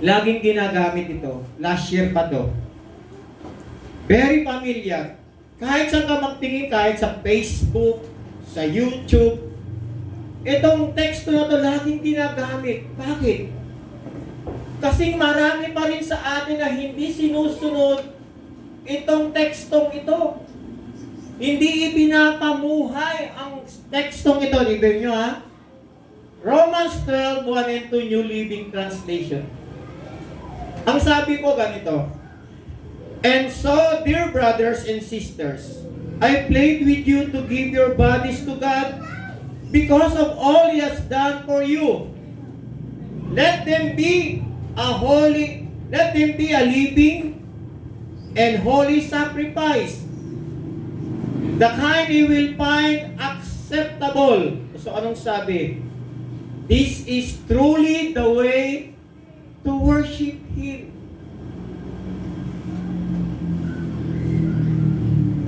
Laging ginagamit ito. Last year pa to. Very familiar. Kahit saan ka magtingin, kahit sa Facebook, sa YouTube, itong teksto na to laging ginagamit. Bakit? Kasi marami pa rin sa atin na hindi sinusunod itong tekstong ito. Hindi ipinapamuhay ang tekstong ito. Tignan nyo ha. Romans 12:1 and 2 New Living Translation. Ang sabi ko ganito. And so, dear brothers and sisters, I plead with you to give your bodies to God because of all He has done for you. Let them be a living and holy sacrifice, the kind you will find acceptable. So anong sabi? This is truly the way to worship Him.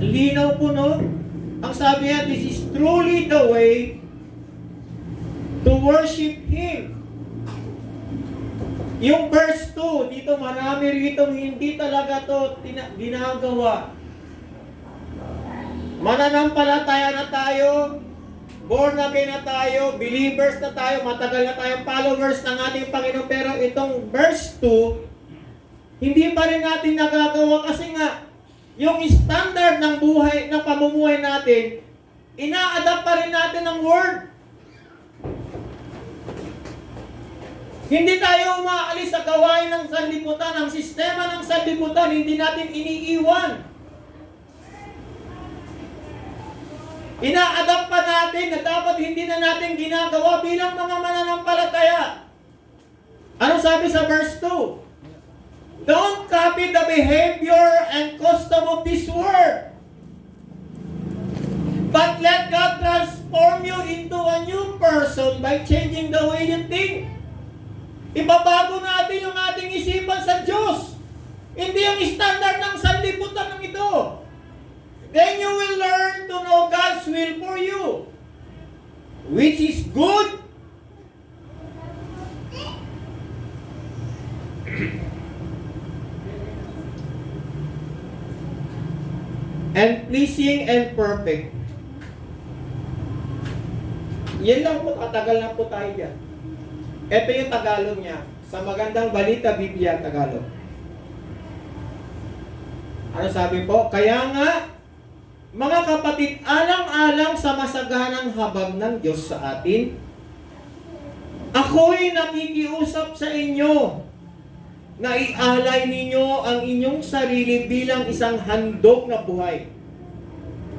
Linaw po, no? Ang sabi niya, this is truly the way to worship Him. Yung verse 2, dito marami rito hindi talaga to ginagawa. Mananampalataya na tayo, born again na tayo, believers na tayo, matagal na tayong followers ng ating Panginoon, pero itong verse 2, hindi pa rin natin nagagawa kasi nga, yung standard ng buhay, ng pamumuhay natin, ina-adapt pa rin natin ang word. Hindi tayo umaalis sa gawain ng sanlibutan, ang sistema ng sanlibutan, hindi natin iniiwan. Ina-adapt pa natin na dapat hindi na natin ginagawa bilang mga mananampalataya. Anong sabi sa verse 2? Don't copy the behavior and custom of this world, but let God transform you into a new person by changing the way you think. Ibabago natin yung ating isipan sa Diyos. Hindi yung standard ng sanlibutan ng ito. Then you will learn to know God's will for you, which is good, and pleasing and perfect. Yan lang po, katagal na po tayo dyan. Ito yung Tagalog niya. Sa Magandang Balita, Biblia, Tagalog. Ano sabi po? Kaya nga, mga kapatid, alang-alang sa masaganang habag ng Diyos sa atin, ako'y nakikiusap sa inyo na ialay ninyo ang inyong sarili bilang isang handog na buhay.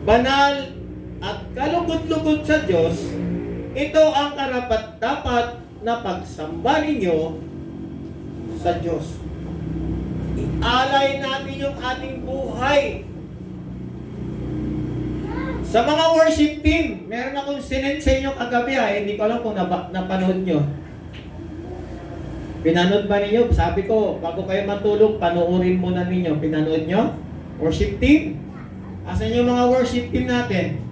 Banal at kalugod-lugod sa Diyos, ito ang karapat-dapat na pagsamba ninyo sa Diyos. Ialay natin yung ating buhay. Sa mga worship team, meron akong sinend sa inyo kagabi hindi ko alam kung napanood nyo. Pinanood ba ninyo? Sabi ko, bago kayo matulog, panoorin muna ninyo. Pinanood nyo? Worship team? Asan yung mga worship team natin?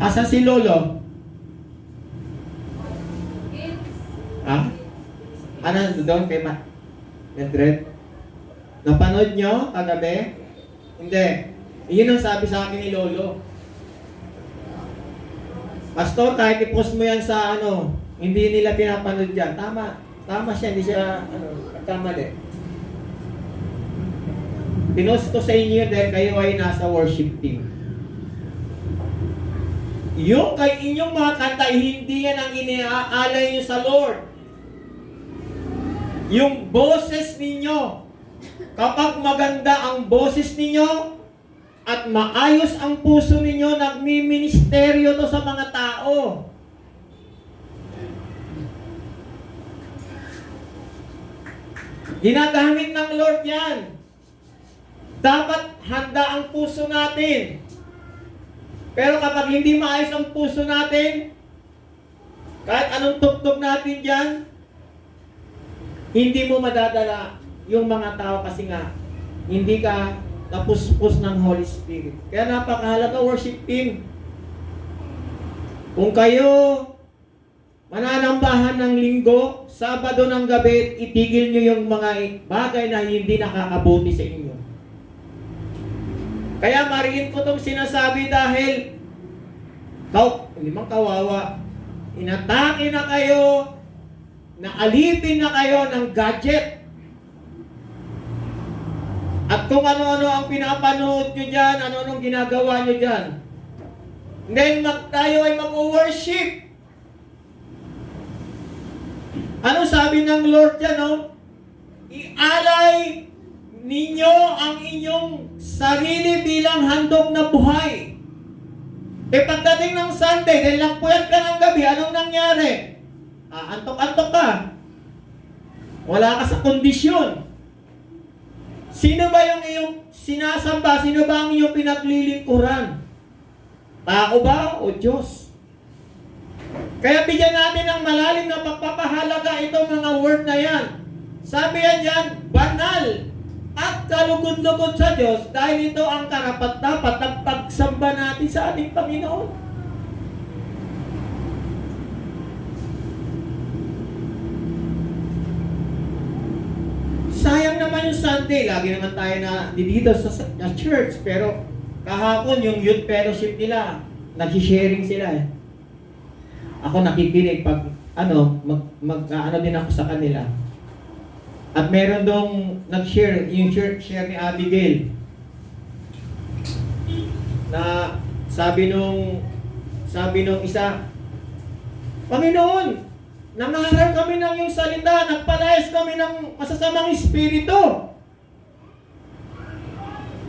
Asa si Lolo? Ha? Ano doon kay Medred? Napanood nyo kagabi? Hindi. Iyon ang sabi sa akin ni Lolo. Pastor, kahit i-post mo yan sa hindi nila pinapanood yan. Tama. Tama siya, hindi siya, nagkamali. Pinost ko sa inyo dahil kayo ay nasa worship team. Yung kay inyong mga kanta, hindi yan ang iniaalay nyo sa Lord. Yung boses ninyo, kapag maganda ang boses ninyo, at maayos ang puso ninyo, nagmi-ministeryo to sa mga tao. Ginagamit ng Lord yan. Dapat handa ang puso natin. Pero kapag hindi maayos ang puso natin, kahit anong tugtog natin dyan, hindi mo madadala yung mga tao kasi nga, hindi ka napuspos ng Holy Spirit. Kaya napakahalaga worship team. Kung kayo mananambahan ng linggo, Sabado ng gabi, itigil nyo yung mga bagay na hindi nakakabuti sa inyo. Kaya mariin ko itong sinasabi dahil limang kawawa, inatake na kayo, naalipin na kayo ng gadget. At kung ano-ano ang pinapanood nyo dyan, ano-anong ginagawa nyo dyan. Then tayo ay mag-worship. Ano sabi ng Lord dyan, no? Ialay ninyo ang inyong sarili bilang handog na buhay. Pagdating ng Sunday, dahil nagpuyat ka ng gabi, anong nangyari? Antok-antok ka. Wala ka sa kondisyon. Sino ba yung iyong sinasamba? Sino ba ang iyong pinaglilingkuran? Tao ba o Diyos? Kaya bigyan natin ng malalim na pagpapahalaga itong mga word na yan. Sabi yan dyan, banal at kalugod-lugod sa Diyos dahil ito ang karapat-dapat ng pagsamba natin sa ating Panginoon. Sayang naman yung Sunday. Lagi naman tayo na dito sa church. Pero kahapon yung youth fellowship nila, nag-sharing sila eh. Ako nakikinig pag mag-ano din ako sa kanila. At meron dong nag-share, yung share ni Abigail. Na sabi nung isa, Panginoon, nangaral kami ng iyong salita, nagpalayas kami ng masasamang espiritu.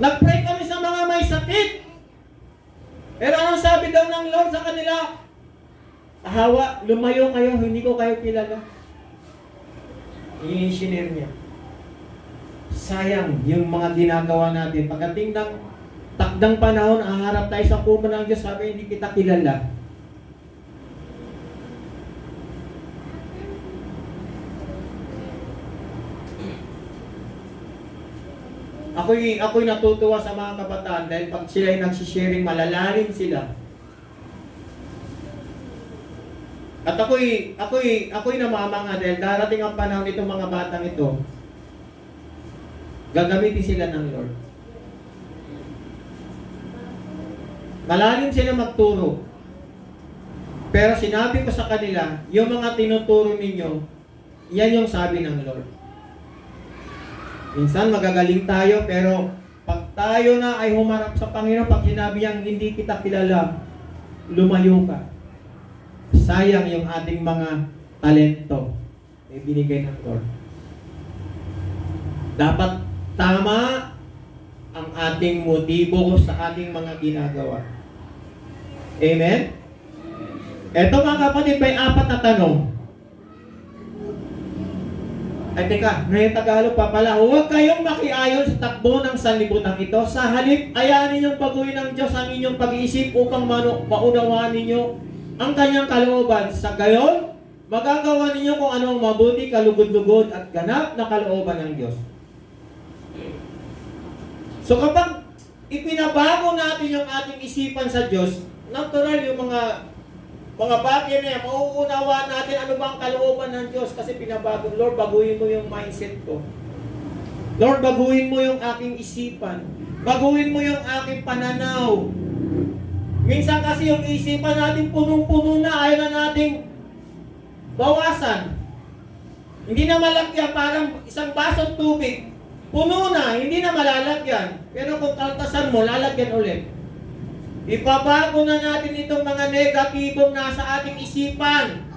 Nag-pray kami sa mga may sakit. Pero anong sabi daw ng Lord sa kanila? Hawa, lumayo kayo, hindi ko kayo kilala. I-engineer niya. Sayang yung mga ginagawa natin. Pagdating ng takdang panahon, aharap tayo sa kuma ng Diyos, sabi, hindi kita kilala. Ako'y natutuwa sa mga kabataan dahil pag sila'y nagsisharing, malalalim sila. At ako'y namamanga dahil darating ang panahon nitong mga batang ito, gagamitin sila ng Lord. Malalim sila magturo. Pero sinabi ko sa kanila, yung mga tinuturo ninyo, yan yung sabi ng Lord. Minsan magagaling tayo, pero pag tayo na ay humarap sa Panginoon, pag sinabi niyang hindi kita kilala, lumayo ka. Sayang yung ating mga talento na binigay ng Lord. Dapat tama ang ating motibo sa ating mga ginagawa. Amen? Eto mga kapatid, may 4 na tanong. Ay teka, ngayon Tagalog pa pala. Huwag kayong makiayon sa takbo ng sanlibutan ito. Sa halip, ayanin ninyong baguhin ng Diyos ang inyong pag-iisip upang maunawaan ninyo ang kanyang kalooban. Sa gayon, magagawa ninyo kung ano ang mabuti, kalugod-lugod at ganap na kalooban ng Diyos. So kapag ipinabago natin yung ating isipan sa Diyos, natural yung mga bagay na yan, mauunawaan natin ano ba ang kalooban ng Diyos kasi pinabago. Lord, baguhin mo yung mindset ko. Lord, baguhin mo yung aking isipan. Baguhin mo yung aking pananaw. Minsan kasi yung isipan natin punong-puno na, ayaw na nating bawasan. Hindi na malagyan, parang isang basong tubig. Puno na, hindi na malalagyan. Pero kung kaltasan mo, lalagyan ulit. Ipabago na natin itong mga negatibong nasa ating isipan.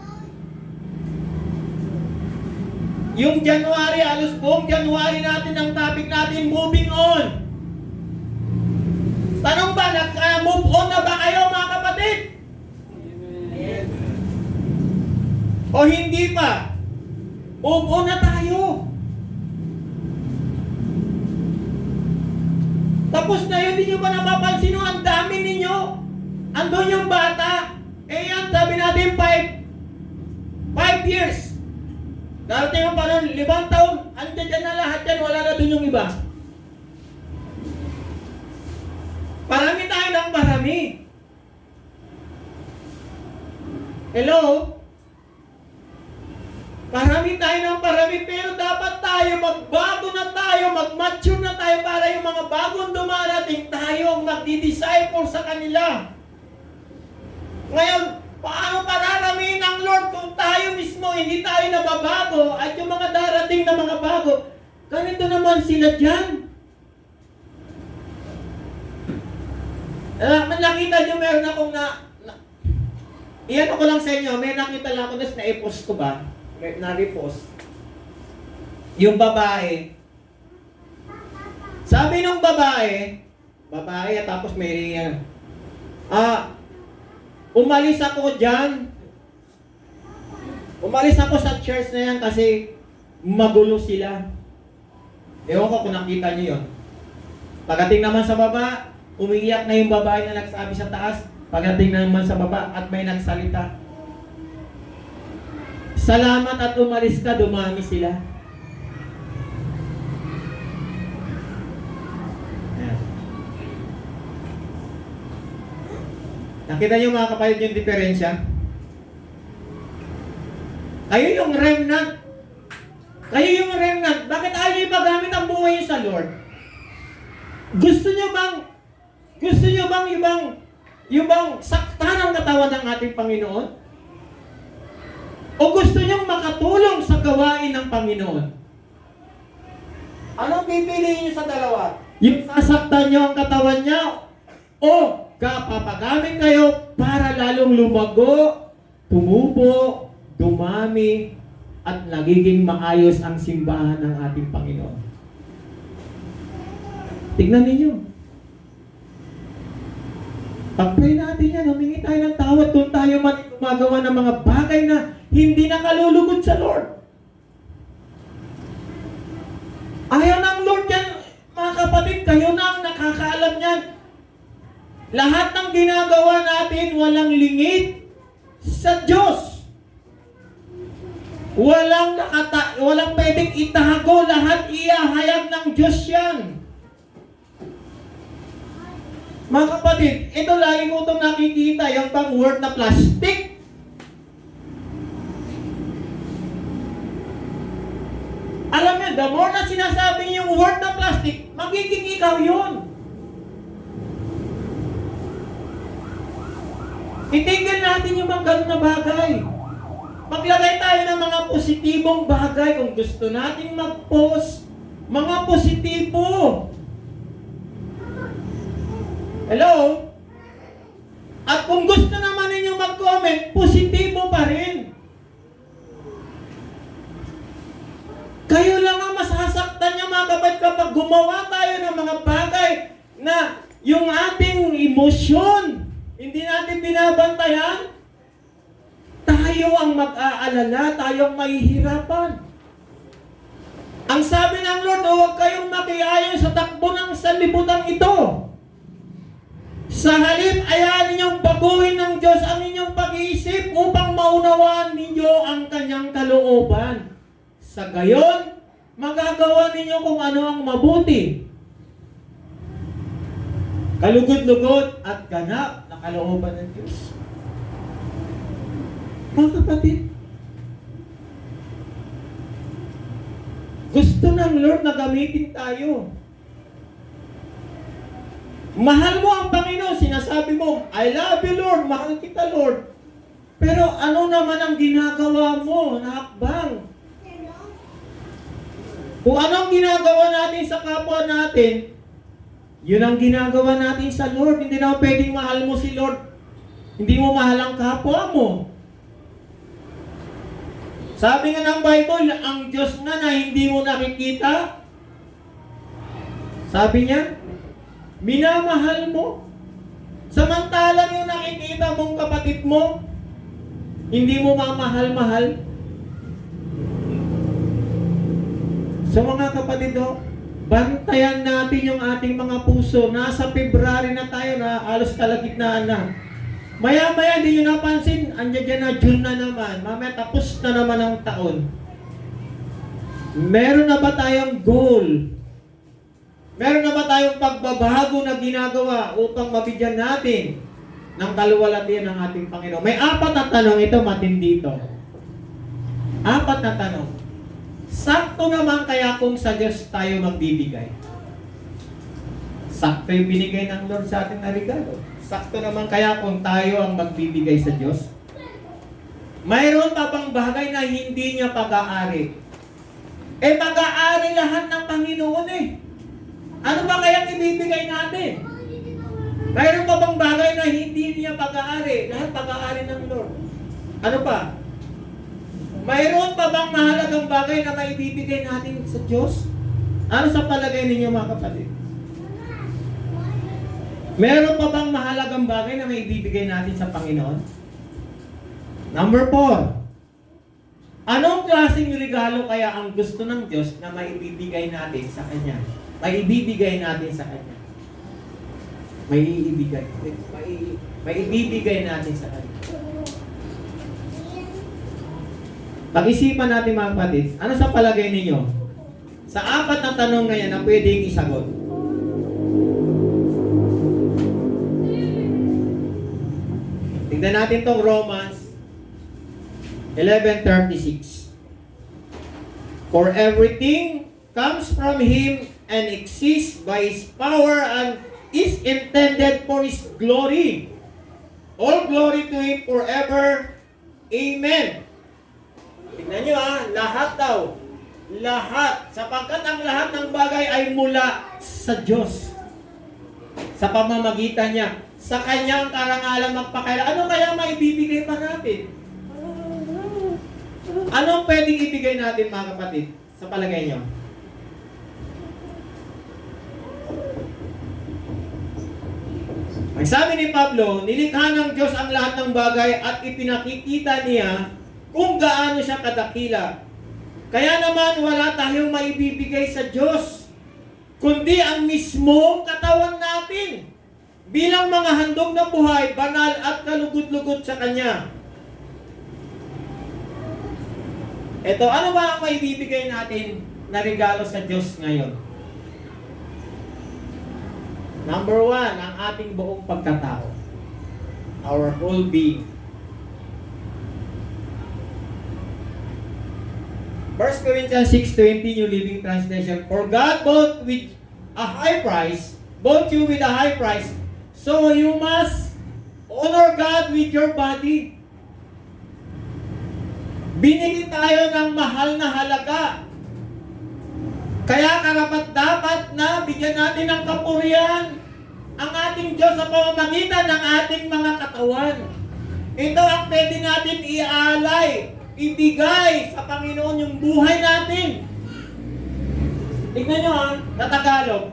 Yung January, alos buong January natin ang topic natin, moving on. Tanong ba, nag-move on na ba kayo mga kapatid? Amen. O hindi pa? Move on na tayo. Tapos na yun, hindi nyo ba napapansin nyo? Ang dami ninyo. Andun yung bata. Eh yan, sabi natin 5 years. Darating ang panahon, 5 taon. Andiyan dyan na lahat yan, wala na dun yung iba. Parami tayo ng marami. Hello? Parami tayo ng parami, pero dapat tayo, magbago na tayo, mag-mature na tayo para yung mga bagong dumarating, tayo ang magdi-disciple sa kanila. Ngayon, paano pararamihin ng Lord kung tayo mismo hindi tayo nababago at yung mga darating na mga bago, ganito naman sila dyan. Nakita nyo, meron akong iyan ko lang sa inyo, may nakita lang ako na i-post ko ba? Na-repost. Yung babae. Sabi nung babae at tapos may umalis ako dyan. Umalis ako sa church na yan kasi magulo sila. Ewan ko kung nakita niyo yun. Pagdating naman sa baba, umiiyak na yung babae na nagsabi sa taas. Pagdating naman sa baba at may nagsalita. Salamat at umalis ka, dumami sila. Ayan. Nakita niyo mga kapatid yung diferensya? Kayo yung remnant. Kayo yung remnant. Bakit ayaw niyo ipagamit ang buhay niyo sa Lord? Gusto niyo bang yung bang saktan ang katawan ng ating Panginoon? O gusto niyong makatulong sa gawain ng Panginoon? Anong pipiliin niyo sa dalawa? Yung sasaktan niyo ang katawan niya o kapapagamit kayo para lalong lumago, tumubo, dumami, at nagiging maayos ang simbahan ng ating Panginoon? Tignan ninyo. Pag-pray natin yan, humingi tayo ng tawad kung tayo man gumagawa ng mga bagay na hindi nakalulugod sa Lord. Ayaw ng Lord yan, mga kapatid, kayo na ang nakakaalam yan. Lahat ng ginagawa natin, walang lingid sa Diyos. Walang pwedeng itago, lahat iahayag ng Diyos yan. Mga kapatid, ito lagi ko itong nakikita, yung bang word na plastic. Alam niyo, the more na sinasabi yung word na plastic, magiging ikaw yun. Itigil natin yung mga ganun na bagay. Maglagay tayo ng mga positibong bagay kung gusto natin mag-post. Mga positibo. Hello? At kung gusto naman ninyo mag-comment, positibo pa rin. Kayo lang ang masasaktan niya mga kapatid kapag gumawa tayo ng mga bagay na yung ating emosyon, hindi natin binabantayan, tayo ang mag-aalala, tayo ang mahihirapan. Ang sabi ng Lord, huwag kayong makiayon sa takbo ng sanlibutan ito. Sa halip, ayaw ninyong baguhin ng Diyos ang inyong pag-iisip upang maunawaan ninyo ang kanyang kalooban. Sa gayon, magagawa ninyo kung ano ang mabuti, kalugod-lugod at ganap na kalooban ng Diyos. Mga kapatid, gusto ng Lord na gamitin tayo. Mahal mo ang Panginoon, sinasabi mo, I love you Lord, mahal kita Lord. Pero ano naman ang ginagawa mo na hakbang? Kung ano ang ginagawa natin sa kapwa natin, yun ang ginagawa natin sa Lord. Hindi na pwedeng mahal mo si Lord. Hindi mo mahal ang kapwa mo. Sabi nga ng Bible, ang Diyos nga na hindi mo nakikita, sabi niya, minamahal mo. Samantalang yung nakikita mong kapatid mo, hindi mo mamahal-mahal. So mga kapatid, bantayan natin yung ating mga puso. Nasa February na tayo na halos kalagitnaan na. Maya-maya, hindi nyo napansin, andyan dyan na June na naman. Mamaya tapos na naman ang taon. Meron na ba tayong goal? Meron na ba tayong pagbabago na ginagawa upang mabigyan natin ng kaluwalhatian ng ating Panginoon? May apat na tanong, ito matindi ito. Apat na tanong. Sakto naman kaya kung sa Diyos tayo magbibigay? Sakto yung binigay ng Lord sa ating na regalo. Sakto naman kaya kung tayo ang magbibigay sa Diyos? Mayroon pa bang bagay na hindi niya pag-aari? Pag-aari lahat ng Panginoon eh. Ano ba kaya ibibigay natin? Mayroon pa bang bagay na hindi niya pag-aari? Lahat pag-aari ng Lord. Ano pa? Mayroon pa bang mahalagang bagay na maibibigay natin sa Diyos? Ano sa palagay ninyo mga kapatid? Mayroon pa bang mahalagang bagay na maibibigay natin sa Panginoon? Number 4. Anong klaseng regalo kaya ang gusto ng Diyos na maibibigay natin sa Kanya? Maibibigay natin sa Kanya. Maibibigay natin sa Kanya. Pag-isipan natin mga kapatid, ano sa palagay ninyo? Sa apat na tanong na yan na pwedeng isagot. Tingnan natin tong Romans 11:36. For everything comes from Him and exists by His power and is intended for His glory. All glory to Him forever. Amen. Tingnan nyo lahat daw. Lahat. Sapagkat ang lahat ng bagay ay mula sa Diyos. Sa pamamagitan niya. Sa Kanyang karangalan magpakaila. Ano kaya maibibigay pa natin? Anong pwedeng ibigay natin mga kapatid? Sa palagay nyo? Ang sabi ni Pablo, nilikha ng Diyos ang lahat ng bagay at ipinakikita niya kung gaano siya kadakila. Kaya naman wala tayong maibibigay sa Diyos, kundi ang mismong katawan natin bilang mga handog na buhay, banal at kalugod-lugod sa Kanya. Ito, ano ba ang maibibigay natin na regalo sa Diyos ngayon? Number 1, ang ating buong pagkatao. Our whole being. 1 Corinthians 6:20, New Living Translation. For God bought with a high price, bought you with a high price, so you must honor God with your body. Binili tayo ng mahal na halaga. Kaya karapat-dapat na bigyan natin ng kapurihan ang ating Diyos sa pamamagitan ng ating mga katawan. Ito ang pwede natin ialay, ibigay sa Panginoon yung buhay natin. Tignan nyo na Tagalog.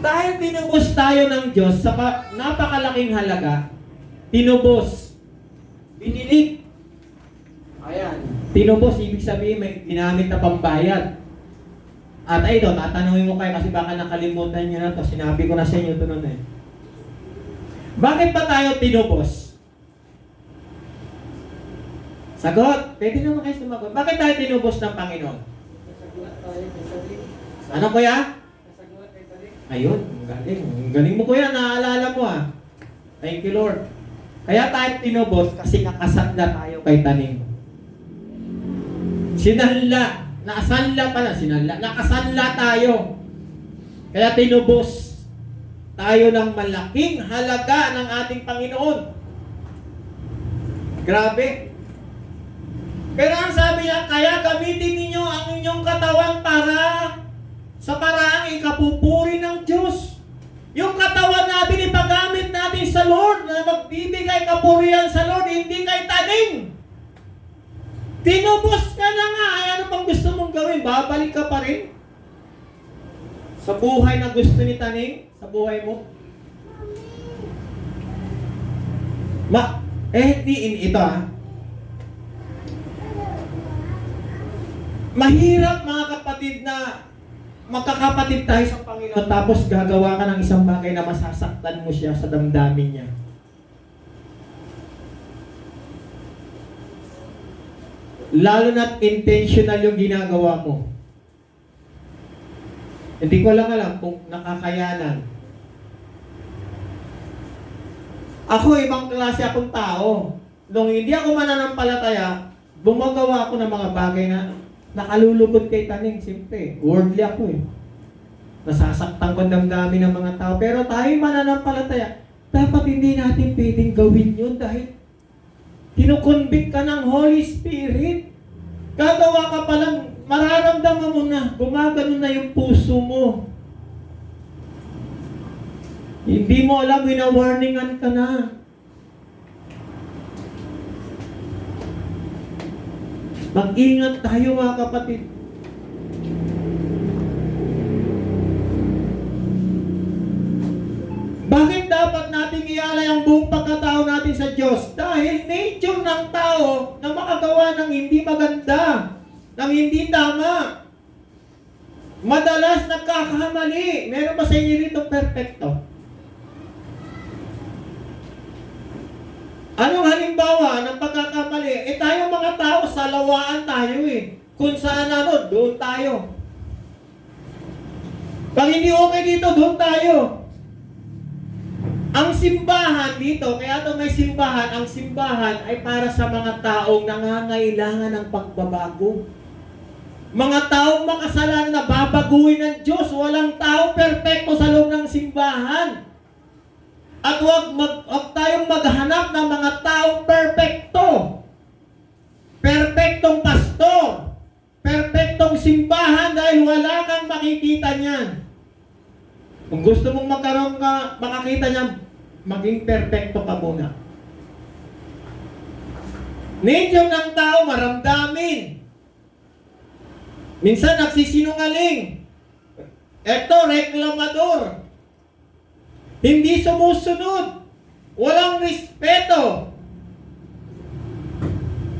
Dahil tinubos tayo ng Diyos sa napakalaking halaga, tinubos, binili. Ayan. Tinubos, ibig sabihin may ginamit na pambayad. At ito, tatanungin mo kayo kasi baka nakalimutan nyo na to. Sinabi ko na sa inyo ito noon eh. Bakit pa tayo tinubos? Sagot. Pwede naman kayo sumagot. Bakit tayo tinubos ng Panginoon? Ano kuya? Ayun, ang galing. Ang galing mo kuya, naaalala mo Thank you Lord. Kaya tayo tinubos kasi nakasanla tayo kay tanim. Sinanla. Nakasanla pala. Sinanla. Nakasanla tayo. Kaya tinubos tayo ng malaking halaga ng ating Panginoon. Grabe. Pero ang sabi niya, kaya gamitin ninyo ang inyong katawan para sa paraang ikapupuri ng Diyos. Yung katawan natin ipagamit natin sa Lord na magbibigay kapurihan sa Lord, hindi kay tanim. Tinubos ka na nga. Ay, ano pang gusto mong gawin? Babalik ka pa rin? Sa buhay na gusto ni tanim? Sa buhay mo? Hindi ito Mahirap mga kapatid na magkakapatid tayo sa Panginoon tapos gagawa ka ng isang bagay na masasaktan mo siya sa damdamin niya. Lalo na't intentional yung ginagawa mo. Hindi ko lang alam kung nakakayanan. Ako, ibang klase akong tao. nung hindi ako mananampalataya, gumagawa ako ng mga bagay na nakalulugod kay taning. Siyempre, worldly ako eh. Nasasaktan ko ang damdamin ng mga tao. Pero tayo mananampalataya, dapat hindi natin pwedeng gawin yun dahil kinukonvict ka ng Holy Spirit. Gagawa ka pa lang, mararamdaman mo na, gumagano na yung puso mo. Hindi mo alam, wina-warningan ka na. Mag-ingat tayo mga kapatid. Bakit dapat nating ialay ang buong pagkatao natin sa Diyos? Dahil nature ng tao na makagawa ng hindi maganda, ng hindi tama. Madalas nagkakamali. Meron ba sa inyo rito perfecto? Anong halimbawa ng pagkakamali? Tayo mga tao, salawaan tayo eh. Kung saan doon tayo. Pag hindi okay dito, doon tayo. Ang simbahan dito, kaya ito may simbahan, ang simbahan ay para sa mga taong nangangailangan ng pagbabago. Mga taong makasalanan na babaguhin ng Diyos. Walang tao perfecto sa loob ng simbahan. At huwag tayong maghanap ng mga taong perfecto. Perfectong pastor. Perfectong simbahan dahil wala kang makikita niyan. Kung gusto mong makakita niyan, maging perfecto ka muna. Nature ng tao, maramdamin. Minsan nagsisinungaling. Ito, reklamador. Hindi sumusunod. Walang respeto.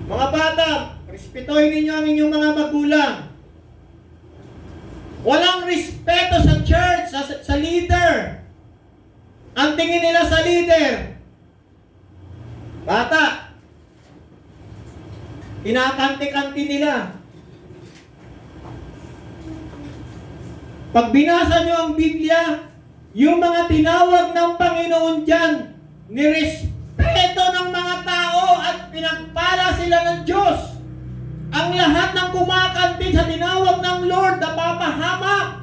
Mga bata, respetuhin ninyo ang inyong mga magulang. Walang respeto sa church, sa leader. Ang tingin nila sa leader, bata, kinakante-kante nila. Pag binasa nyo ang Biblia, yung mga tinawag ng Panginoon dyan, nirespeto ng mga tao at pinagpala sila ng Diyos. Ang lahat ng kumakante sa tinawag ng Lord, napapahamak.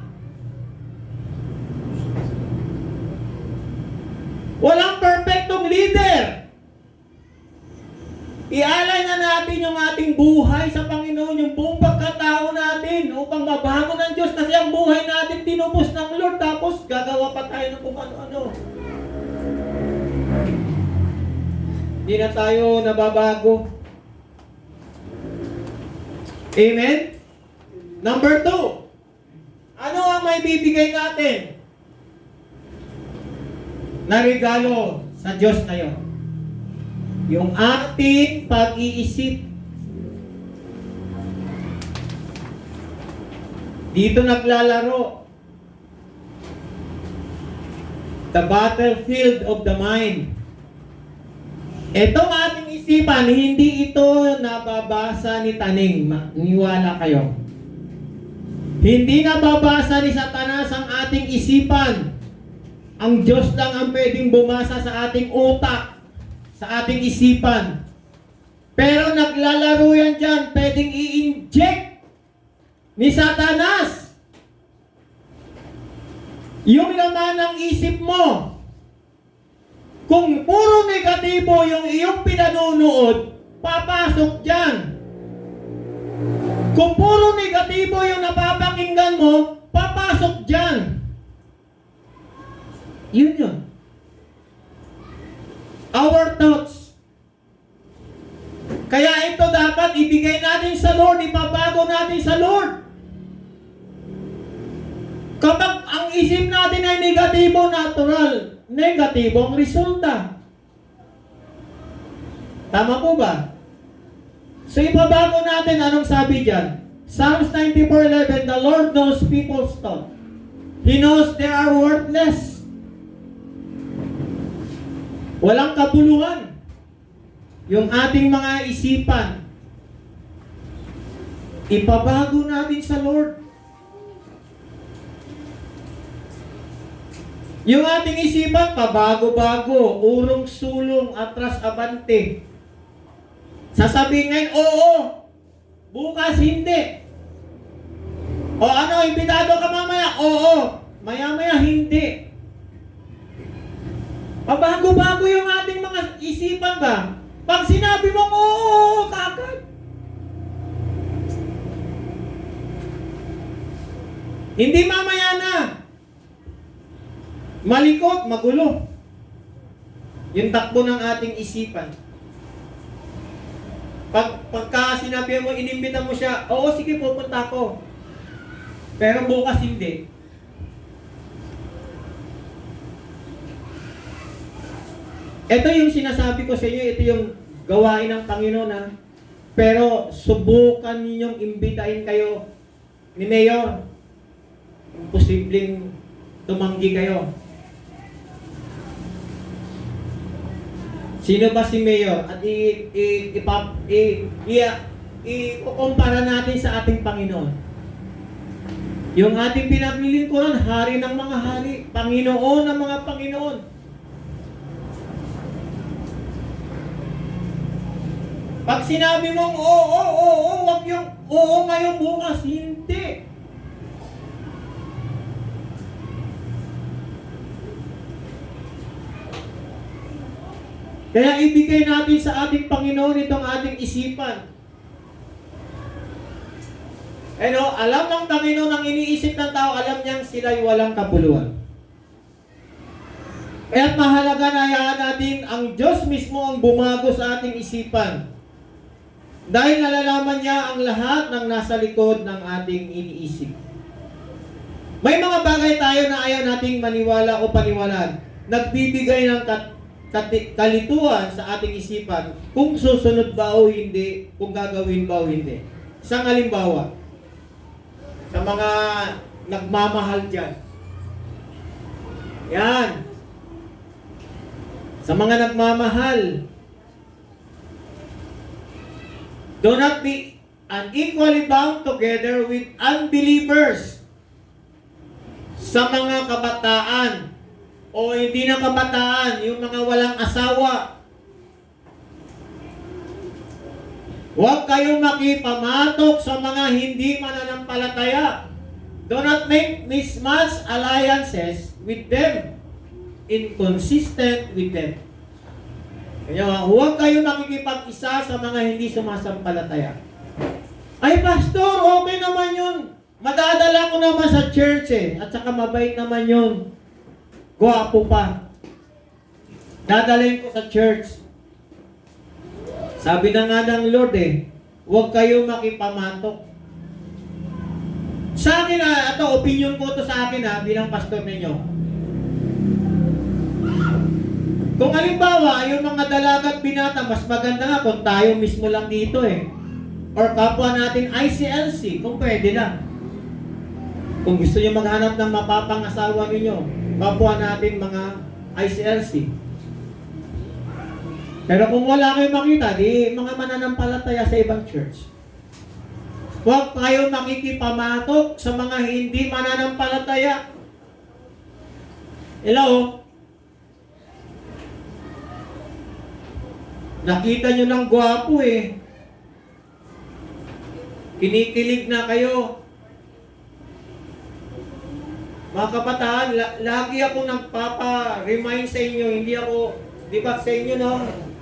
Walang perfectong leader. Ialay na natin yung ating buhay sa Panginoon, yung buong pagkatao natin upang mabago ng Diyos kasi ang buhay natin tinubos ng Lord tapos gagawa pa tayo ng kung ano-ano. Hindi na tayo nababago. Amen? Number 2. Ano ang may bibigay natin na regalo sa Diyos ngayon? Yung ating pag-iisip. Dito naglalaro. The battlefield of the mind. Itong ating isipan, hindi ito nababasa ni Taning. Niwala kayo. Hindi nababasa ni Satanas ang ating isipan. Ang Diyos lang ang pwedeng bumasa sa ating utak, sa ating isipan. Pero naglalaro yan dyan, pwedeng i-inject ni Satanas yung laman ng isip mo. Kung puro negatibo yung iyong pinanunood, papasok dyan. Kung puro negatibo yung napapakinggan mo, papasok dyan. Yun. Our thoughts. Kaya ito dapat ibigay natin sa Lord, ipabago natin sa Lord. Kapag ang isip natin ay negatibo, natural, negatibo ang resulta. Tama po ba? So ipabago natin, anong sabi dyan? Psalms 94:11, the Lord knows people's thought. He knows they are worthless. Walang kabuluhan. Yung ating mga isipan, ipabago natin sa Lord. Yung ating isipan, pabago-bago, urong-sulong, atras-abante. Sasabihin ngayon, oo. Bukas, hindi. O ano, imbitado ka mamaya? Oo. Maya-maya, hindi. Pabago-bago yung ating mga isipan ba? Pag sinabi mo, oo, kagad. Hindi mamaya na. Malikot, magulo. Yung takbo ng ating isipan. Pagka sinabi mo, inimbita mo siya, oo, sige, pupunta ako. Pero bukas hindi. Ito yung sinasabi ko sa inyo, ito yung gawain ng Panginoon ha. Pero subukan ninyong imbitahin kayo ni Mayor. Posibleng tumanggi kayo. Sino ba si Mayor? At ikukumpara natin sa ating Panginoon. Yung ating pinaglilingkuran, hari ng mga hari, Panginoon ng mga Panginoon. Pag sinabi mong oo, wag yung oo ngayon bukas, hindi. Kaya ibigay natin sa ating Panginoon itong ating isipan. Alam ng Panginoon ang iniisip ng tao, alam niyang sila'y walang kabuluhan. Kaya mahalaga na hayaan natin ang Diyos mismo ang bumago sa ating isipan. Dahil nalalaman niya ang lahat ng nasa likod ng ating iniisip. May mga bagay tayo na ayaw nating maniwala o paniwalaan. Nagbibigay ng kalituhan sa ating isipan kung susunod ba o hindi, kung gagawin ba o hindi. Isang halimbawa, sa mga nagmamahal dyan. Yan. Sa mga nagmamahal, do not be unequally bound together with unbelievers. Sa mga kabataan, o hindi na kabataan, yung mga walang asawa. Huwag kayong makipamatok sa mga hindi mananampalataya. Do not make mismatched alliances with them. Inconsistent with them. Kaya huwag kayong makikipag-isa sa mga hindi sumasampalataya. Ay, pastor, okay naman yun. Madadala ko naman sa church eh. At saka mabait naman yun. Gwapo pa. Dadalhin ko sa church. Sabi na nga ng Lord huwag kayo makipamatok. Sa akin ito, opinion ko to sa akin bilang pastor ninyo. Kung halimbawa, yung mga dalaga at binata, mas maganda nga kung tayo mismo lang dito Or kapwa natin ICLC, kung pwede lang. Kung gusto nyo maghanap ng mapapangasawa ninyo, kapwa natin mga ICLC. Pero kung wala kayong makita, di mga mananampalataya sa ibang church. Huwag kayo makikipamatok sa mga hindi mananampalataya. Hello? Nakita nyo ng gwapo Kinikilig na kayo. Mga kabataan, lagi ako nagpapa-remind sa inyo, hindi ako, di ba sa inyo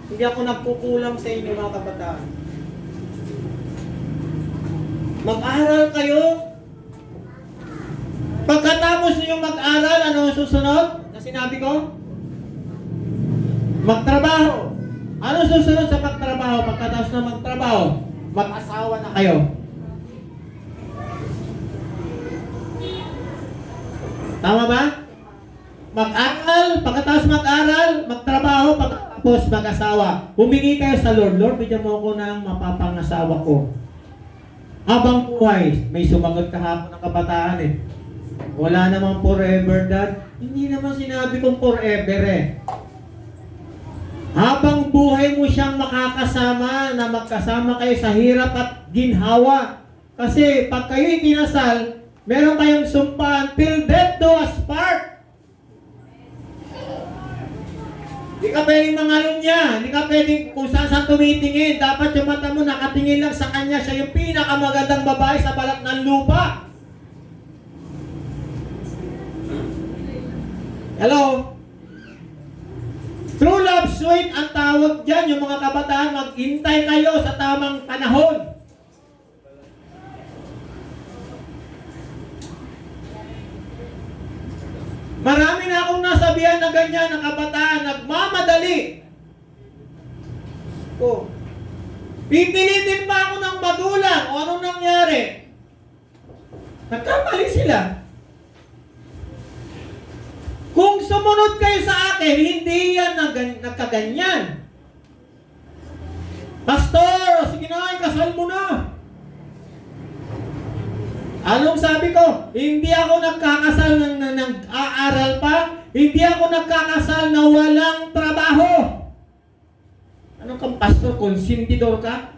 hindi ako nagkukulang sa inyo mga kabataan. Mag-aral kayo. Pagkatapos niyo mag-aral, ano ang susunod na sinabi ko? Magtrabaho. Ano susunod sa magtrabaho? Pagkatapos na magtrabaho, mag-asawa na kayo. Tama ba? Mag-aral, pagkatapos mag-aral, magtrabaho, pagkatapos mag-asawa. Humingi kayo sa Lord, Lord, bigyan mo ako ng mapapangasawa ko. Habang buhay, may sumagot kahapon ng kabataan Wala namang forever, Dad. Hindi naman sinabi kong forever Habang buhay mo siyang makakasama, na magkasama kayo sa hirap at ginhawa. Kasi pag kayo ikinasal, meron kayong sumpaan, till death do us part. Hindi ka pwedeng mangalon niya. Hindi ka pwedeng kung saan tumitingin. Dapat yung mata mo nakatingin lang sa kanya. Siya yung pinakamagandang babae sa balat ng lupa. Hello? True love sweet ang tawag dyan. Yung mga kabataan, maghintay kayo sa tamang panahon. Marami na akong nasabihan na ganyan na kabataan, nagmamadali. Pipilitin pa ako ng magulang o anong nangyari? Nagkamali sila. Kung sumunod kayo sa akin, hindi yan nagkaganyan. Pastor, sige na, kasal mo na. Anong sabi ko? Hindi ako nagkakasal ng nag-aaral pa. Hindi ako nagkakasal na walang trabaho. Anong kang pastor? Konsentidor ka?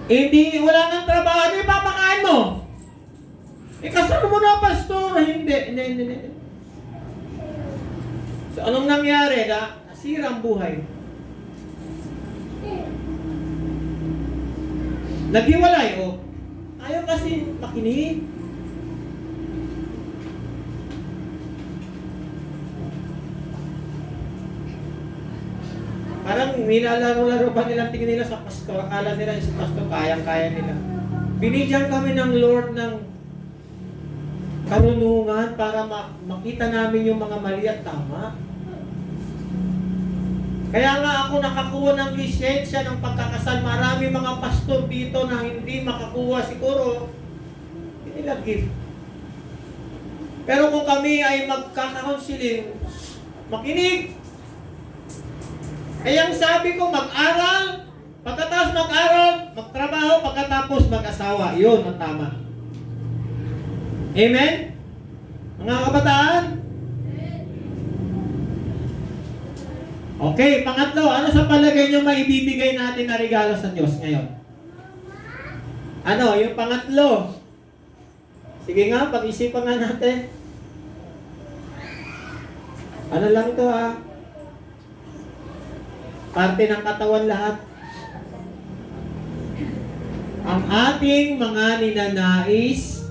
Hindi, wala nang trabaho. Ano yung papakain mo? Kasal mo na, pastor. Hindi. So, anong nangyari? Nasira ang buhay. Naghiwalay, ayaw kasi makinig. Parang nilalaro-laro pa nilang tingin nila sa pastor. Akala nila yung pastor kayang-kaya nila. Binigyan kami ng Lord ng karunungan para makita namin yung mga mali at tama. Kaya nga ako nakakuha ng lisensya ng pagkakasal. Marami mga pastor dito na hindi makakuha siguro. Hindi nila gift. Pero kung kami ay magkakakonsiling, makinig. Kaya ang sabi ko, mag-aral. Pagkatapos mag-aral, magtrabaho. Pagkatapos mag-asawa. Yun ang tama. Amen? Mga kabataan? Okay, pangatlo, ano sa palagay nyo maibibigay natin na regalo sa Diyos ngayon? Ano, yung pangatlo? Sige nga, pag-isipan nga natin. Ano lang to parte ng katawan lahat. Ang ating mga ninanais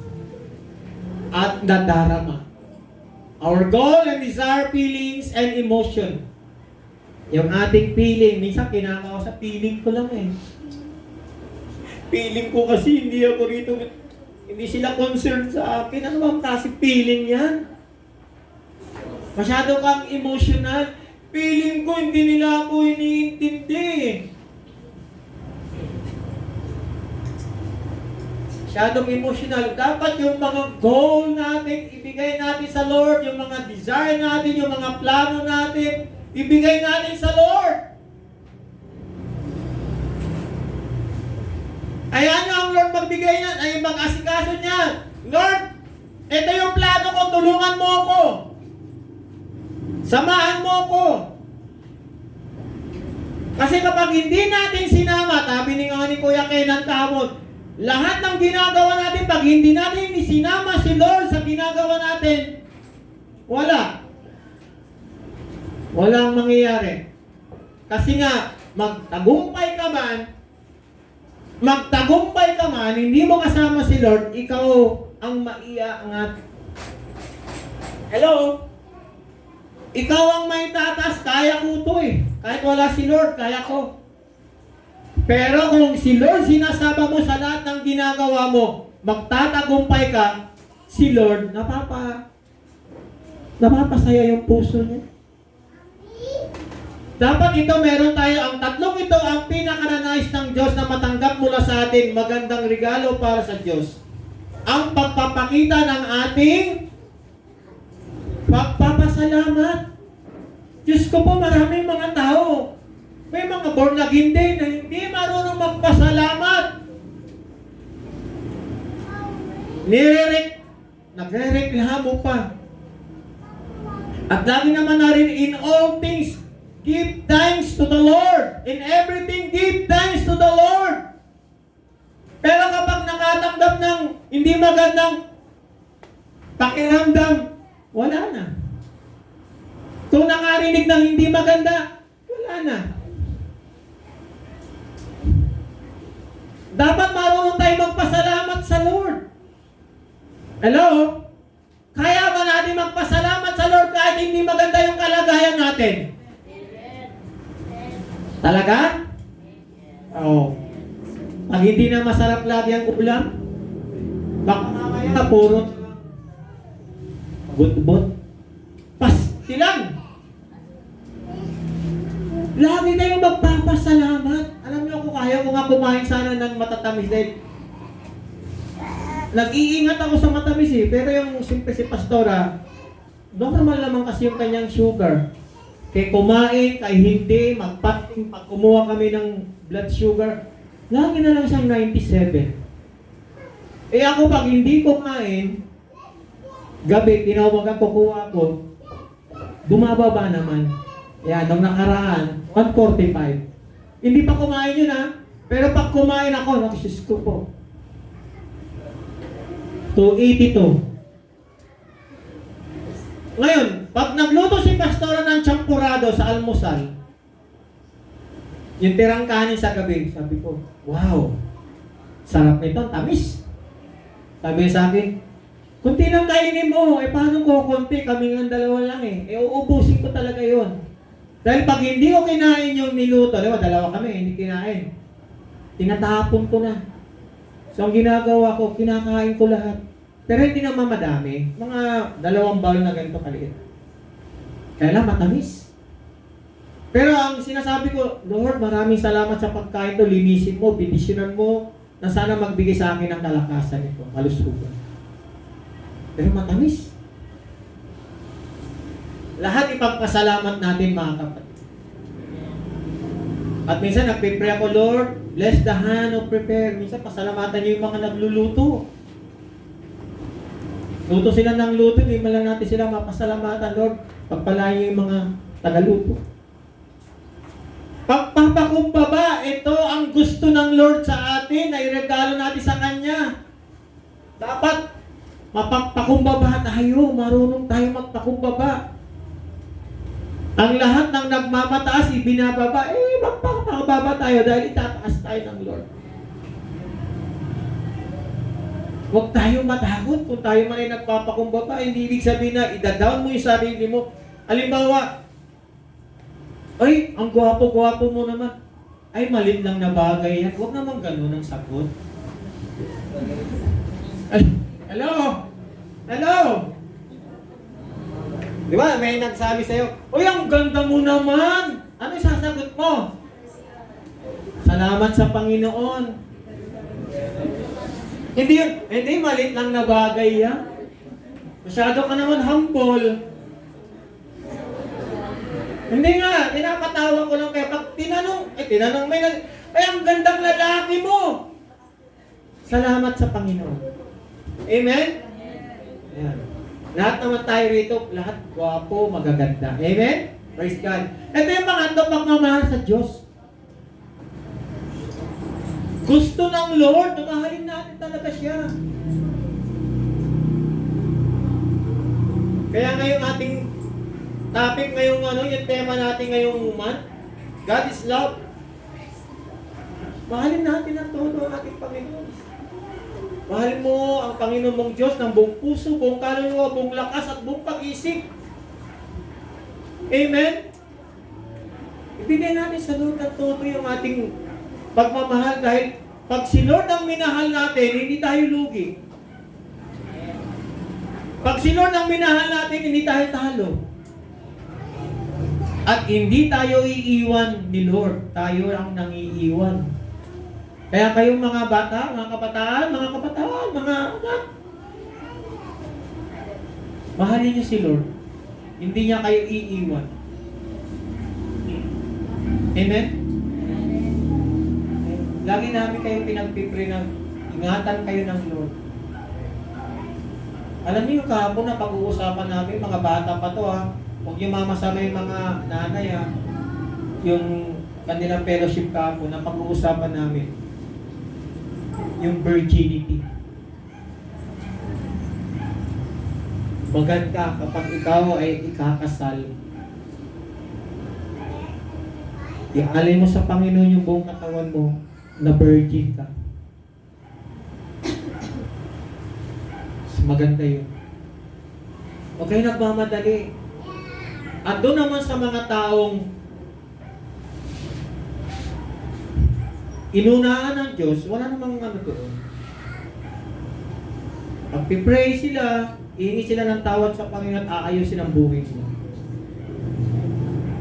at nadarama. Our goal and desire, feelings, and emotion. Yung ating feeling, minsan kinakaw sa feeling ko lang Feeling ko kasi hindi ako rito, hindi sila concerned sa akin. Ano bang kasi feeling yan? Masyado kang emotional. Feeling ko hindi nila ako iniintindi. Masyadong emotional. Dapat yung mga goal natin, ibigay natin sa Lord. Yung mga desire natin, yung mga plano natin, ibigay natin sa Lord. Ayan nyo ang Lord magbigay niyan, ay mag-asikaso niyan. Lord, ito yung plano ko, tulungan mo ako. Samahan mo ako. Kasi kapag hindi natin sinama, sabi ni Kuya Kenan Tamon, lahat ng ginagawa natin, pag hindi natin isinama si Lord sa ginagawa natin, walang mangyayari. Kasi nga, magtagumpay ka man, hindi mo kasama si Lord, ikaw ang maiangat. Hello? Ikaw ang may tatas, kaya ko ito Kahit wala si Lord, kaya ko. Pero kung si Lord sinasama mo sa lahat ng ginagawa mo, magtatagumpay ka, si Lord, napapasaya yung puso niya. Dapat ito, meron tayo, ang tatlong ito, ang pinaka-nais ng Diyos na matanggap mula sa atin, magandang regalo para sa Diyos. Ang pagpapakita ng ating pagpapasalamat. Diyos ko po, maraming mga tao. May mga born again din na hindi marunong magpasalamat. Nagre-reklamo pa. At lagi naman na rin, in all things, give thanks to the Lord. In everything, give thanks to the Lord. Pero kapag nakatanggap ng hindi magandang pakiramdam, wala na. Kung nakarinig ng hindi maganda, wala na. Dapat marunong tayo magpasalamat sa Lord. Hello? Kaya ba natin magpasalamat sa Lord kahit hindi maganda yung kalagayan natin? Talaga? Oo. Pag hindi na masarap lagi ang ulam, baka mamaya puro but pastilan. Lagi tayong magpapasalamat. Alam niyo, kung kaya ko nga kumain sana ng matatamis dahil nag-iingat ako sa matamis pero yung simple si Pastora, normal naman kasi yung kanyang sugar. Kaya kumain, kaya hindi, magpating, pag kumuha kami ng blood sugar, lagi na lang siyang 97. Ako pag hindi kumain, gabi, tinawagan kukuha ko, bumababa naman. Yan, nung nakaraan, 145. Hindi pa kumain yun pero pag kumain ako, nakisis ko po. 282. Ngayon, pag nagluto si Pastora ng champurado sa almusal, yung tirang kanin sa gabi, sabi ko, wow, sarap nito, tamis. Sabi sa akin, kunti lang kainin mo, paano ko kunti? Kami ng dalawa lang uubusin ko talaga yon. Dahil pag hindi ko kinain yung niluto, dalawa kami, hindi kinain. Tinatapon ko na. So, ang ginagawa ko, kinakain ko lahat. Pero hindi naman madami. Mga 2 bowl na ganito kaliit. Kaya lang matamis. Pero ang sinasabi ko, Lord, maraming salamat sa pagkain to. Linisin mo, bidisyonan mo, na sana magbigay sa akin ng kalakasan ito. Malusugan. Pero matamis. Lahat ipagpasalamat natin, mga kapatid. At minsan nagpipray ako, Lord, bless the hand of prepare. Minsan pasalamatan niyo yung mga nagluluto. Luto sila ng luto, hindi man lang natin sila mapasalamatan, Lord. Pagpalain niyo yung mga tagaluto. Pagpapakumbaba, ito ang gusto ng Lord sa atin, na iregalo natin sa Kanya. Dapat mapagpakumbaba tayo, marunong tayo magpakumbaba. Ang lahat ng nagmamataas, ibinababa, magpapakababa tayo dahil itataas tayo ng Lord. Huwag tayong matakot kung tayo man ay nagpapakumbaba. Hindi ibig sabihin na ida-down mo yung sarili mo. Halimbawa, ay, ang gwapo-gwapo mo naman. Ay, malit lang na bagay yan. Huwag naman ganun ang sagot. Hello? Hello? Di ba, may nagsabi sa'yo, uy, ang ganda mo naman. Ano yung sasagot mo? Salamat sa Panginoon. Hindi malit lang na bagay yan. Masyado ka naman humble. Hindi nga, pinapatawa ko lang kaya pag tinanong may ay, ang gandang lalaki mo. Salamat sa Panginoon. Amen? Ayan. Lahat naman tayo rito, lahat gwapo, magaganda. Amen? Praise God. Ito yung pangatlo, pagmamahal sa Diyos. Gusto ng Lord, mahalin natin talaga siya. Kaya ngayong ating topic, yung tema natin ngayong month, God is love. Mahalin natin ang todo ang ating Panginoon. Mahalin mo ang Panginoon mong Diyos ng buong puso, buong kaluluwa, buong lakas at buong pag-isip. Amen? Ibigay natin sa Lord ang todo yung ating pagmamahal dahil pag si Lord ang minahal natin, hindi tayo lugi. Pag si Lord ang minahal natin, hindi tayo talo. At hindi tayo iiwan ni Lord. Tayo ang nangiiwan. Kaya kayong mga bata, mga kabataan, mga anak, mahalin niyo si Lord. Hindi niya kayo iiwan. Amen? Lagi namin kayong pinagpipray na ingatan kayo ng Lord. Alam niyo, kahapon na pag-uusapan namin, mga bata pa to huwag niyo mamasama yung mga nanay yung kanilang fellowship kahapon na pag-uusapan namin. Yung virginity. Maganda kapag ikaw ay ikakasal Ialay mo sa Panginoon yung buong katawan mo na virgin ka. Maganda yun. Okay, nagmamadali. At doon naman sa mga taong inunaan ng Diyos, wala namang ano doon. Pag-pray sila, ihingi sila ng tawad sa Panginoon at aayusin ang buhay nila.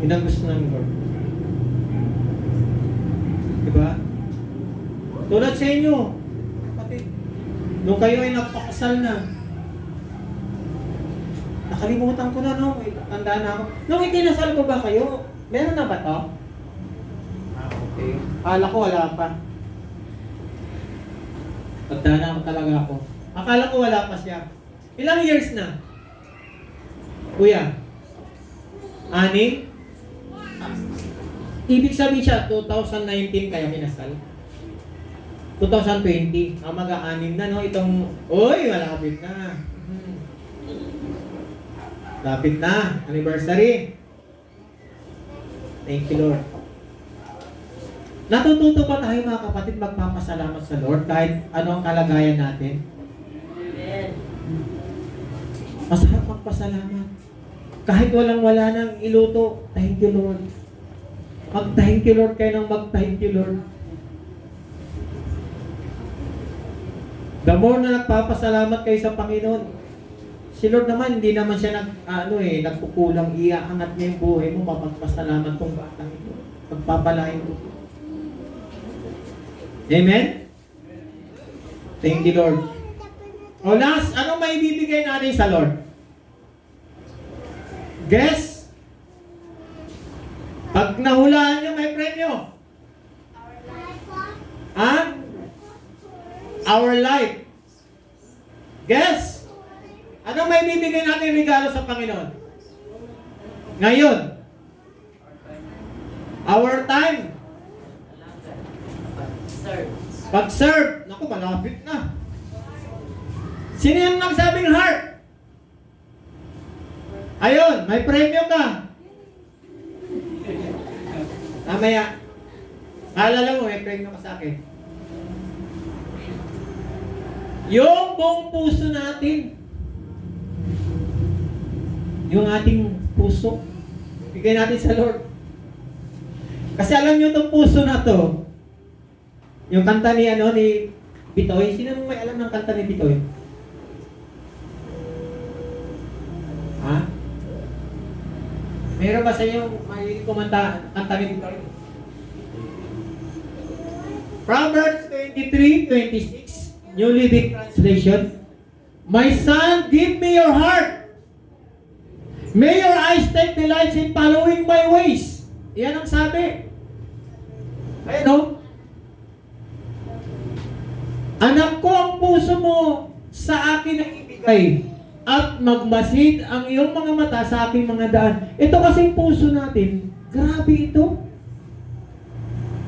Yun ang gusto ng Lord. Diba? Tulad sa inyo, kapatid, nung kayo ay nagpakasal na, nakalimutan ko na, no? May tandaan na ako. Nung ikinasal ko ba kayo, meron na ba to? Okay. Akala ko wala pa. Tandaan na ako talaga ako. Akala ko wala pa siya. Ilang years na? Kuya? 6? Ibig sabihin siya, 2019 kayo kinasal? 2020, mag-6 na, no? Itong, oy, malapit na. Lapit na, anniversary. Thank you, Lord. Natututo ba tayo mga kapatid magpapasalamat sa Lord kahit ano ang kalagayan natin? Amen. Masarap magpasalamat. Kahit walang-wala nang iluto, thank you, Lord. Mag-thank you, Lord, kayo nang mag-thank you, Lord. The more na nagpapasalamat kayo sa Panginoon, si Lord naman, hindi naman siya nagkukulang, iaangat niya yung buhay mo, mapagpasalamat tong batang ito. Pagpapalain mo. Amen? Thank you, Lord. O last, ano may bibigay natin sa Lord? Guess? Pag nahulaan nyo, may premyo. Ha? Our life. Guess? Ano may bibigay natin regalo sa Panginoon? Ngayon. Our time. Pag-serve. Naku, malapit na. Sino yung nagsabing heart? Ayun, may premyo ka. Mamaya. Alala mo, may premyo ka sa akin. Yung buong puso natin. Yung ating puso. Bigay natin sa Lord. Kasi alam nyo itong puso na to. Yung kanta ni Bitoy. Sino may alam ng kanta ni Bitoy? Ha? Meron ba sa inyo may kanta ni Bitoy? Proverbs 23:26, New Living Translation. My son, give me your heart. May your eyes take delight in following my ways. Yan ang sabi. Ayun o. Anak ko, ang puso mo sa akin ang ibigay at magmasid ang iyong mga mata sa aking mga daan. Ito kasing puso natin, grabe ito.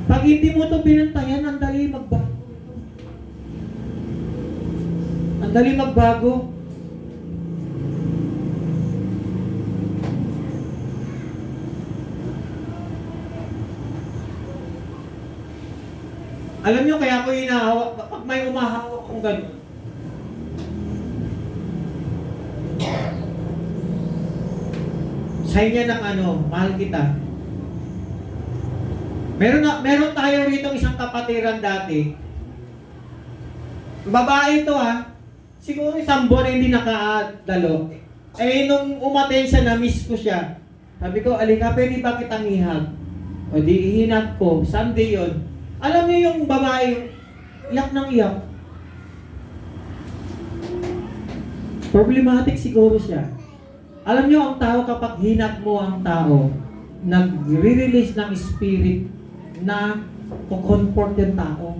Pag hindi mo ito binantayan, ang dali magbago. Ang dali magbago. Alam nyo, kaya ako hinahawak, pag may umahawak kong gano'n. Sign niya ng mahal kita. Meron tayo rito isang kapatiran dati. Babae ito siguro isang buwan na hindi nakadalo. Eh, nung umaten siya, na-miss ko siya. Sabi ko, alika, pwede ba kitang ihag? O di, ihinag ko. Sunday yun. Alam niyo yung babae, iyak ng iyak. Problematic siguro siya. Alam niyo ang tao kapag hinag mo ang tao, nag-release ng spirit na kukomfort yung tao.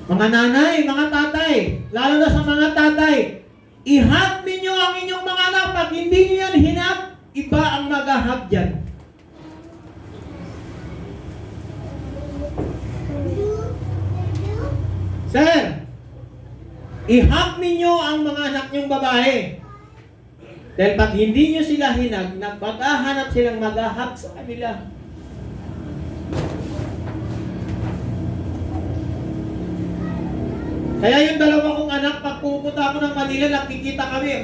Mga nanay, mga tatay, lalo na sa mga tatay, ihag ninyo ang inyong mga anak. Pag hindi niyo yan hinag, iba ang mag-ahag dyan. Sir, ihag ninyo ang mga anak niyong babae. Dahil pag hindi nyo sila hinagnag, maghahanap silang maghahag sa kanila. Kaya yung dalawa kong anak, pag pupunta ako ng Manila, nakikita kami,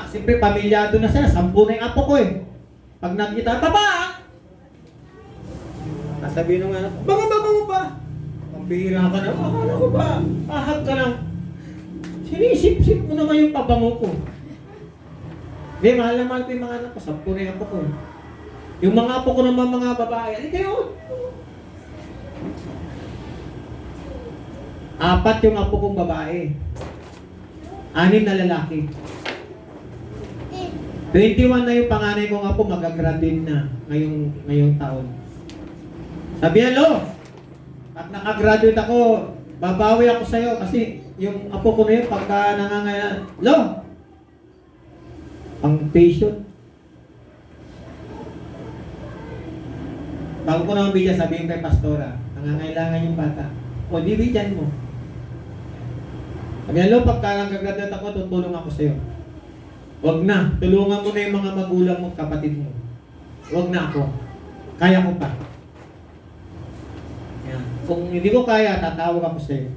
siyempre pamilyado na sila, 10 na yung apo ko eh. Pag nakita, baba! Sabihin ng anak, bango ba? Ang bihira ka na, akala ko ba? Ahag ka lang. Sinisip-sip mo naman yung pabango ko. Hindi, mahal na mahal ko yung mga anak ko, 10 na yung apo ko eh. Yung mga apo ko naman mga babae, ay kayo! 4 yung apo kong babae. 6 na lalaki. 21 na yung panganay kong apo, mag-graduate na ngayong taon. Sabi niya, Lo, pag nakagraduate ako, babawi ako sa'yo kasi yung apo ko na yun, pagka nangangailangan, Lo, pang patient. Bago ko naman bigyan, sabihin kay Pastora, nangangailangan yung bata. O, di bigyan mo. Sabi niya, Lo, pagka nakagraduate ako, tutulong ako sa'yo. Wag na, tulungan mo na yung mga magulang mo, kapatid mo. Wag na ako. Kaya ko pa. Yan. Kung hindi ko kaya, tatawag ako sa'yo.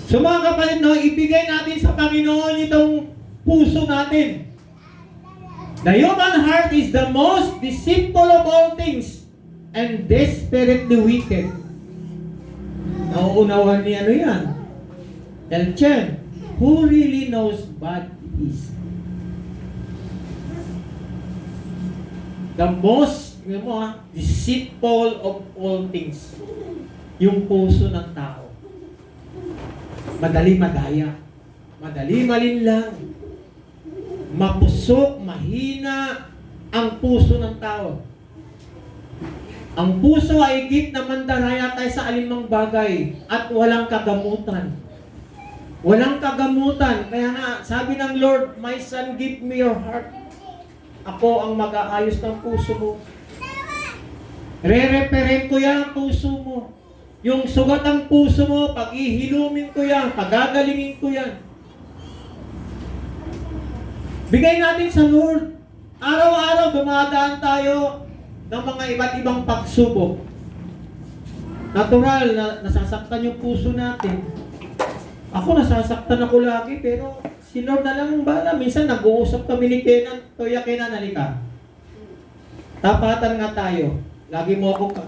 So mga kapatid, no, ibigay natin sa Panginoon itong puso natin. The human heart is the most deceitful of all things and desperately wicked. Nauunawan ni ano yan? Elchen, who really knows what it is? The most, deceitful of all things. Yung puso ng tao. Madali madaya. Madali malinlang. Mapusok, mahina ang puso ng tao. Ang puso ay higit na mandaraya tayo sa alinmang bagay at walang kagamutan. Walang kagamutan. Kaya nga, sabi ng Lord, my son, give me your heart. Ako ang mag-aayos ng puso mo. Re-referent ko yan ang puso mo. Yung sugat ng puso mo, pag-ihilumin ko yan, pagagalingin ko yan. Bigay natin sa Lord. Araw-araw dumadaan tayo ng mga iba't ibang pagsubok. Natural na nasasaktan yung puso natin. Ako nasasaktan ako lagi, pero si Lord na lang ang bahala. Minsan nag-uusap kami ni Kenan, Toya Kenan, halika. Tapatan nga tayo. Lagi mo ako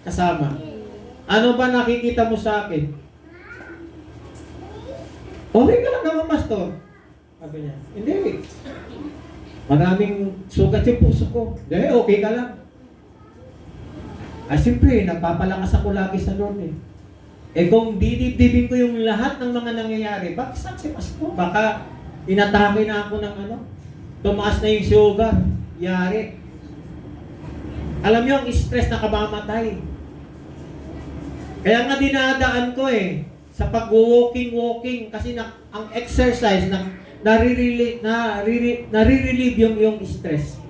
kasama. Ano ba nakikita mo sa akin? Okay ka lang naman, Pastor. Sabi niya, hindi. Maraming sugat yung puso ko. Hindi, okay ka lang. Siyempre, nagpapalakas ako lagi sa Lord eh. Kung didibdibin ko yung lahat ng mga nangyayari, bakit si Pastor? Baka inatake na ako ng tumaas na yung sugar. Yari. Alam niyo, ang stress nakamamatay. Kaya nga dinadaan ko sa pag-walking, kasi ang exercise nare-relieve yung stress.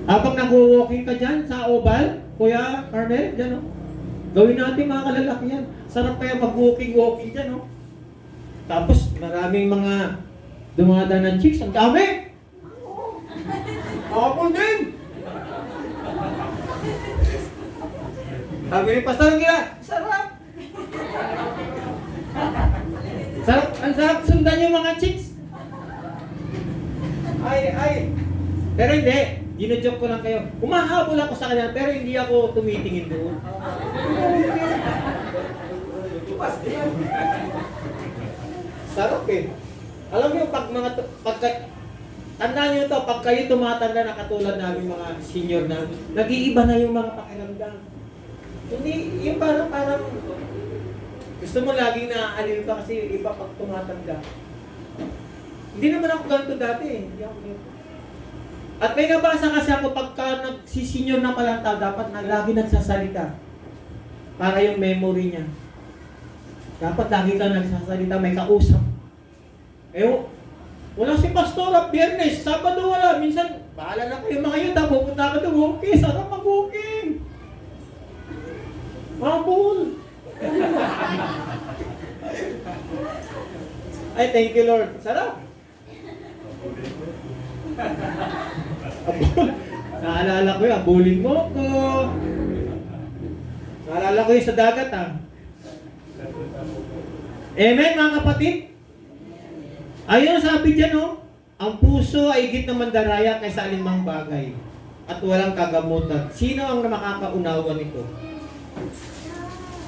Habang nag-walking ka dyan sa oval, Kuya Carmel, dyan gawin natin mga kalalaki yan. Sarap kaya mag-walking dyan Tapos maraming mga dumadaan ng chicks, ang dami! Ako din! Sabi ni Pastor Gira, sarap! Sarap, ang sarap sundan yung mga chicks. Ay. Pero hindi, gino-joke ko lang kayo. Umahabol ako sa kanya, pero hindi ako tumitingin doon. Sarap Alam mo, tandaan nyo ito, pag kayo tumatanda na katulad namin mga senior na, nag-iiba na yung mga pakiramdam. Hindi, yung parang gusto mo laging naaalil ka kasi iba pag tumatanda. Hindi naman ako ganito dati Hindi ako ganito. At may nabasa kasi ako pagka nagsisenyor na pala tao, dapat lagi nagsasalita. Para yung memory niya. Dapat lagi ka nagsasalita, may kausap. Wala si Pastor at Biyernes, Sabado wala. Minsan, bahala na kayo mga yun, pupunta ka doon, okay, sarap mag-walking. Mabul. Ay, thank you Lord. Sarap. Naalala ko yun, abulin mo ko. Naalala ko yun sa dagat, ha. Amen, mga kapatid? Ayun, sabi dyan, no? Ang puso ay higit na mandaraya kaysa alinmang bagay at walang kagamutan. Sino ang makakaunawa nito?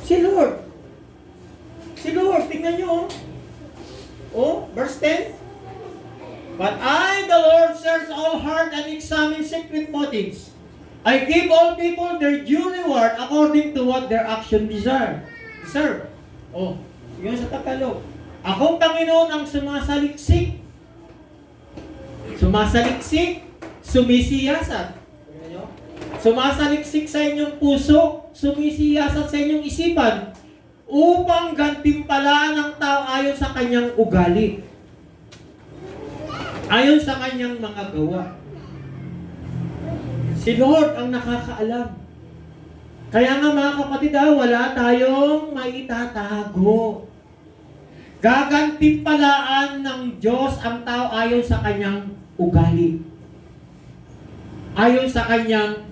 Si Lord. Si Lord, tingnan nyo, oh. Oh, verse 10. But I, the Lord, search all heart and examine secret motives. I give all people their due reward according to what their action deserve. Oh, yun sa Tagalog. Akong Panginoon ang sumasaliksik. Sumasaliksik, sumisiyasat. Sumasaliksik sa inyong puso, sumisiyasat sa inyong isipan, upang gantimpalaan ang tao ayon sa kanyang ugali. Ayon sa kanyang mga gawa. Si Lord ang nakakaalam. Kaya nga mga kapatid, wala tayong maitatago. Gagantimpalaan ng Diyos ang tao ayon sa kanyang ugali. Ayon sa kanyang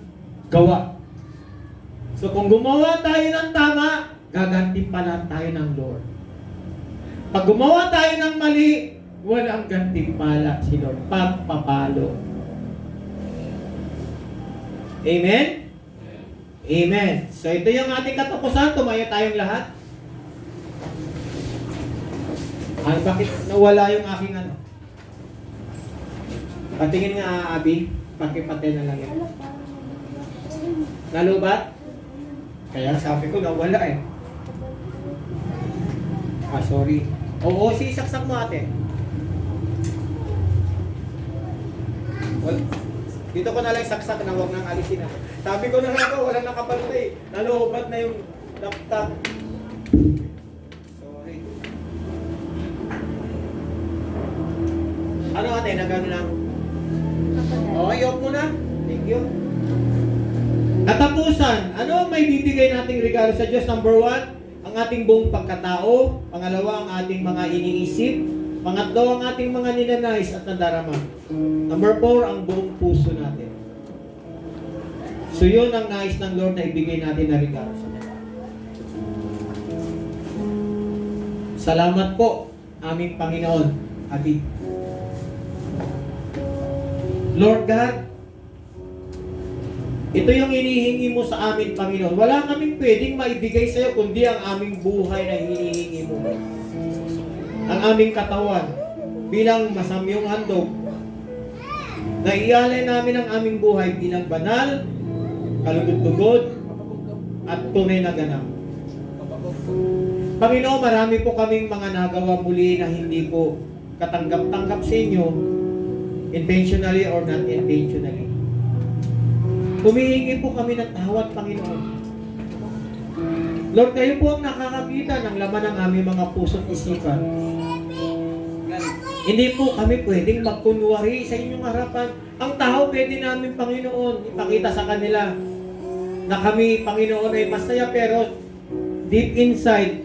gawa. So kung gumawa tayo ng tama, gagantimpalaan tayo ng Lord. Pag gumawa tayo ng mali, walang gantimpala si Lord. Pagpapalo. Amen? Amen. So ito yung ating katapusan. Tumayo tayong lahat. Ay, bakit nawala yung aking ano? Patingin nga, Abi. Pakipate na lang yan. Nalubat? Kaya sabi ko, nawala eh. Sorry. Oo, sisaksak mo ate. Well, dito ko na lang saksak na huwag nang alisin na. Sabi ko na nga ako, walang nakapalutay. Nalubat na yung laptop. Sorry. Ano ate, nagano lang? Okay, off mo na. Thank you. Katapusan, ano ang may bibigay nating regalo sa Diyos? Number 1, ang ating buong pagkatao. Pangalawa, ang ating mga iniisip. Pangatlo, ang ating mga ninanais at nadarama. Number 4, ang buong puso natin. So yun ang nais ng Lord na ibigay natin na regalo sa Kanya. Salamat po, aming Panginoon. Abi. Lord God, ito yung hinihingi mo sa amin, Panginoon. Wala kaming pwedeng maibigay sa iyo kundi ang aming buhay na hinihingi mo. Ang aming katawan bilang masamyong handog. Naialay namin ang aming buhay bilang banal, kalugod-lugod, at tunay na ganap. Panginoon, marami po kaming mga nagawa muli na hindi po katanggap-tanggap sa inyo, intentionally or not intentionally. Humihingi po kami ng tawad, Panginoon. Lord, kayo po ang nakakakita ng laman ng aming mga puso't isipan. Hindi po kami pwedeng magkunwari sa inyong harapan. Ang tao pwede namin, Panginoon, ipakita sa kanila na kami, Panginoon, ay masaya, pero deep inside,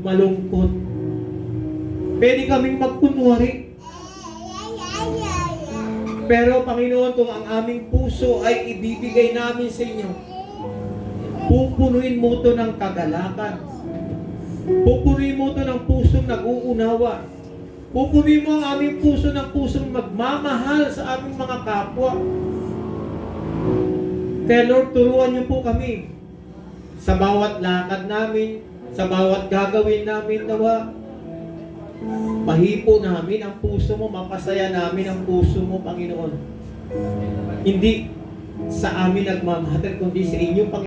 malungkot. Pwede kaming magkunwari. Pero Panginoon, kung ang aming puso ay ibibigay namin sa inyo, pupunuin mo ito ng kagalakan. Pupunuin mo ito ng pusong nag-uunawa. Pupunuin mo ang aming puso ng pusong magmamahal sa aming mga kapwa. Kaya Lord, turuan niyo po kami sa bawat lakad namin, sa bawat gagawin namin, nawa mahipo namin ang puso mo, mapasaya namin ang puso mo, Panginoon. Hindi sa amin nagmamahatid, kundi sa inyo, Panginoon.